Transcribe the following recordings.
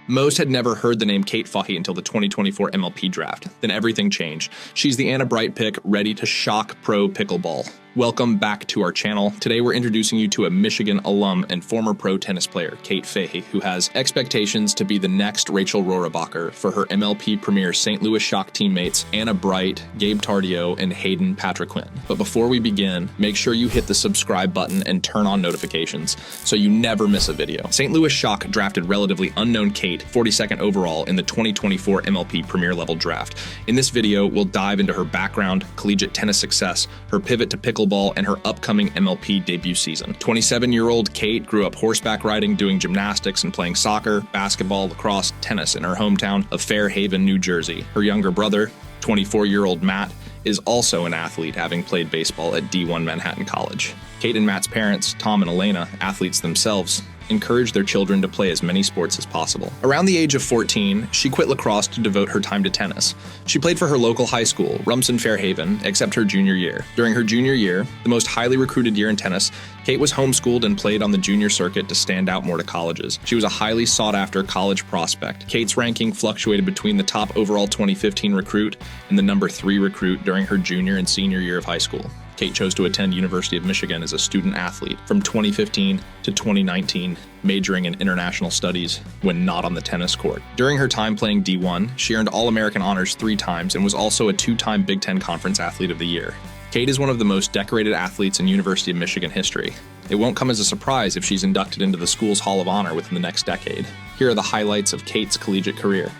Most had never heard the name Kate Fahey until the 2024 MLP Draft. Then everything changed. She's the Anna Bright pick, ready to shock pro pickleball. Welcome back to our channel. Today we're introducing you to a Michigan alum and former pro tennis player, Kate Fahey, who has expectations to be the next Rachel Rohrabacher for her MLP Premier St. Louis Shock teammates Anna Bright, Gabe Tardio, and Hayden Patriquin. But before we begin, make sure you hit the subscribe button and turn on notifications so you never miss a video. St. Louis Shock drafted relatively unknown Kate 42nd overall in the 2024 MLP Premier Level Draft. In this video, we'll dive into her background, collegiate tennis success, her pivot to pickleball, and her upcoming MLP debut season. 27-year-old Kate grew up horseback riding, doing gymnastics, and playing soccer, basketball, lacrosse, tennis in her hometown of Fair Haven, New Jersey. Her younger brother, 24-year-old Matt, is also an athlete, having played baseball at D1 Manhattan College. Kate and Matt's parents, Tom and Elena, athletes themselves, encourage their children to play as many sports as possible. Around the age of 14, she quit lacrosse to devote her time to tennis. She played for her local high school, Rumson Fair Haven, except her junior year. During her junior year, the most highly recruited year in tennis, Kate was homeschooled and played on the junior circuit to stand out more to colleges. She was a highly sought-after college prospect. Kate's ranking fluctuated between the top overall 2015 recruit and the number 3 recruit during her junior and senior year of high school. Kate chose to attend University of Michigan as a student athlete from 2015 to 2019, majoring in international studies when not on the tennis court. During her time playing D1, she earned All-American honors 3 times and was also a 2-time Big Ten Conference Athlete of the Year. Kate is one of the most decorated athletes in University of Michigan history. It won't come as a surprise if she's inducted into the school's Hall of Honor within the next decade. Here are the highlights of Kate's collegiate career.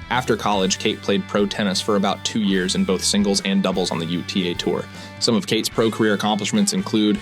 After college, Kate played pro tennis for about 2 years in both singles and doubles on the UTA Tour. Some of Kate's pro career accomplishments include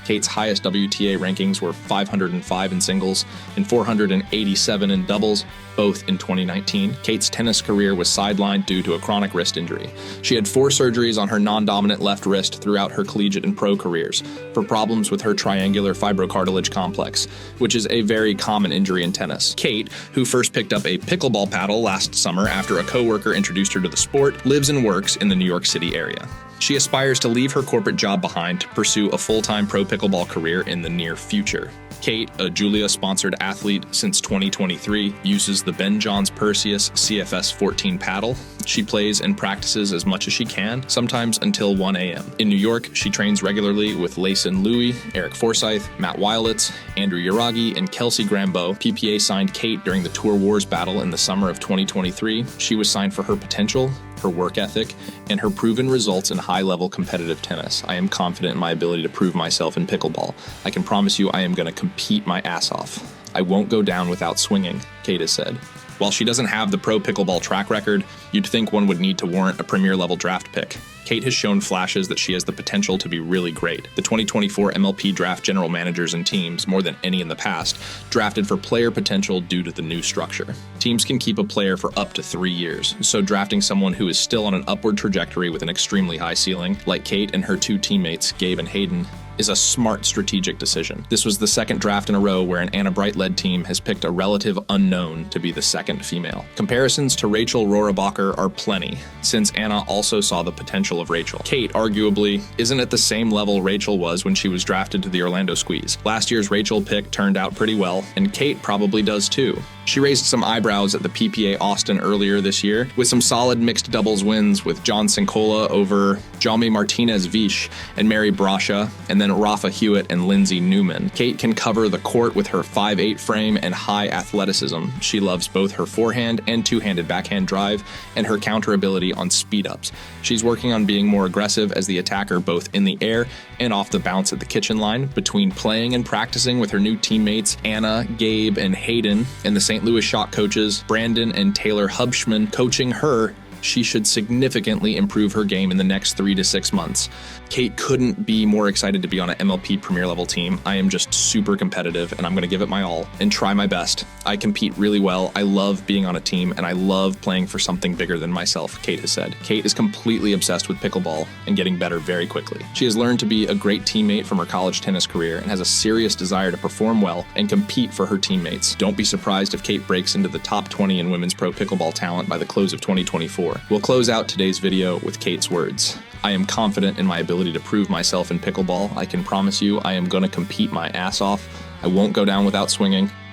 Kate's highest WTA rankings were 505 in singles and 487 in doubles, both in 2019. Kate's tennis career was sidelined due to a chronic wrist injury. She had 4 surgeries on her non-dominant left wrist throughout her collegiate and pro careers for problems with her triangular fibrocartilage complex, which is a very common injury in tennis. Kate, who first picked up a pickleball paddle last summer after a coworker introduced her to the sport, lives and works in the New York City area. She aspires to leave her corporate job behind to pursue a full-time pro pickleball career in the near future. Kate, a Julia-sponsored athlete since 2023, uses the Ben Johns Perseus CFS 14 paddle. She plays and practices as much as she can, sometimes until 1 a.m. In New York, she trains regularly with Layson Louie, Eric Forsyth, Matt Weilitz, Andrew Uragi, and Kelsey Grambeau. PPA signed Kate during the Tour Wars battle in the summer of 2023. She was signed for her potential, her work ethic, and her proven results in high-level competitive tennis. I am confident in my ability to prove myself in pickleball. I can promise you I am going to compete my ass off. I won't go down without swinging, Kate has said. While she doesn't have the pro pickleball track record, you'd think one would need to warrant a premier-level draft pick. Kate has shown flashes that she has the potential to be really great. The 2024 MLP Draft general managers and teams, more than any in the past, drafted for player potential due to the new structure. Teams can keep a player for up to 3 years, so drafting someone who is still on an upward trajectory with an extremely high ceiling, like Kate and her 2 teammates, Gabe and Hayden, is a smart strategic decision. This was the second draft in a row where an Anna Bright-led team has picked a relative unknown to be the second female. Comparisons to Rachel Rohrabacher are plenty, since Anna also saw the potential of Rachel. Kate, arguably, isn't at the same level Rachel was when she was drafted to the Orlando Squeeze. Last year's Rachel pick turned out pretty well, and Kate probably does too. She raised some eyebrows at the PPA Austin earlier this year, with some solid mixed doubles wins with John Sincola over Jaume Martinez-Vish and Mary Brasha, and then Rafa Hewitt and Lindsay Newman. Kate can cover the court with her 5'8" frame and high athleticism. She loves both her forehand and two-handed backhand drive and her counter ability on speed-ups. She's working on being more aggressive as the attacker both in the air and off the bounce at the kitchen line. Between playing and practicing with her new teammates Anna, Gabe, and Hayden, and the St. Louis Shock coaches Brandon and Taylor Hubschman coaching her, she should significantly improve her game in the next 3 to 6 months. Kate couldn't be more excited to be on an MLP Premier Level team. I am just super competitive, and I'm going to give it my all and try my best. I compete really well. I love being on a team, and I love playing for something bigger than myself, Kate has said. Kate is completely obsessed with pickleball and getting better very quickly. She has learned to be a great teammate from her college tennis career and has a serious desire to perform well and compete for her teammates. Don't be surprised if Kate breaks into the top 20 in women's pro pickleball talent by the close of 2024. We'll close out today's video with Kate's words. I am confident in my ability to prove myself in pickleball. I can promise you I am going to compete my ass off. I won't go down without swinging.